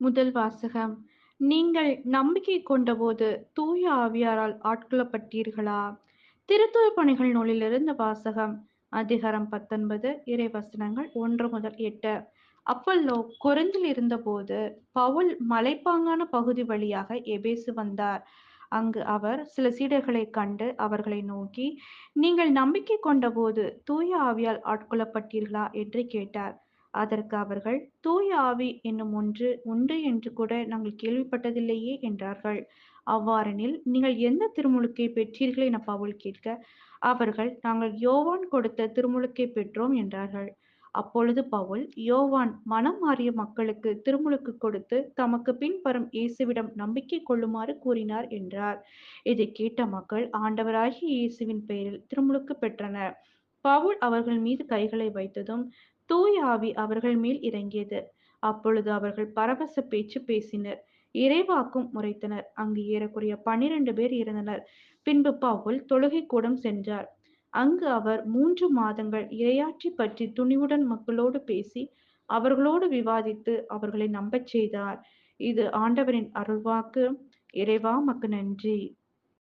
முதல் வாசகம். நீங்கள் நம்பிக்கை கொண்டபோது தூய ஆவியாரால் ஆட்கொள்ளப்பட்டீர்களா? திருத்துவ பணிகள் நூலிலிருந்து வாசகம். அதிகாரம் 19 இறைவசனங்கள் 1 முதல் 8. அப்பல்லோ கொரிந்தில் இருந்தபோது பவுல் மலைப்பாங்கான பகுதி வழியாக எபேசு வந்தார். அங்கு அவர் சில சீடர்களைக் கண்டு அவர்களை நோக்கி, நீங்கள் நம்பிக்கை கொண்டபோது தூய ஆவியால் ஆட்கொள்ளப்பட்டீர்களா என்று கேட்டார். அதற்கு அவர்கள், தூய ஆவி என்னும் ஒன்று உண்டு என்று கூட நாங்கள் கேள்விப்பட்டதில்லையே என்றார்கள். அவ்வாறெனில் நீங்கள் எந்த திருமுழுக்கை பெற்றீர்கள் என பவுல் கேட்க, அவர்கள், நாங்கள் யோவான் கொடுத்த திருமுழுக்கை பெற்றோம் என்றார்கள். அப்பொழுது பவுல், யோவான் மனம் மாறிய மக்களுக்கு திருமுழுக்கு கொடுத்து தமக்கு பின் வரும் இயேசுவிடம் நம்பிக்கை கொள்ளுமாறு கூறினார் என்றார். இதைக் கேட்ட மக்கள் ஆண்டவராகிய இயேசுவின் பெயரில் திருமுழுக்கு பெற்றனர். பவுல் அவர்கள் மீது கைகளை வைத்ததும் தூய ஆவி அவர்கள் மேல் இறங்கியது. அப்பொழுது அவர்கள் பரவச பேச்சு பேசினர், இறைவாக்கும் உரைத்தனர். அங்கு ஏறக்குறைய 12 பேர் இருந்தனர். பின்பு பவுல் தொழுகைக் கூடம் சென்றார். அங்கு அவர் 3 மாதங்கள் இறையாட்சி பற்றி துணிவுடன் மக்களோடு பேசி, அவர்களோடு விவாதித்து அவர்களை நம்பச் செய்தார். இது ஆண்டவரின் அருள்வாக்கு. இறைவா உமக்கு நன்றி.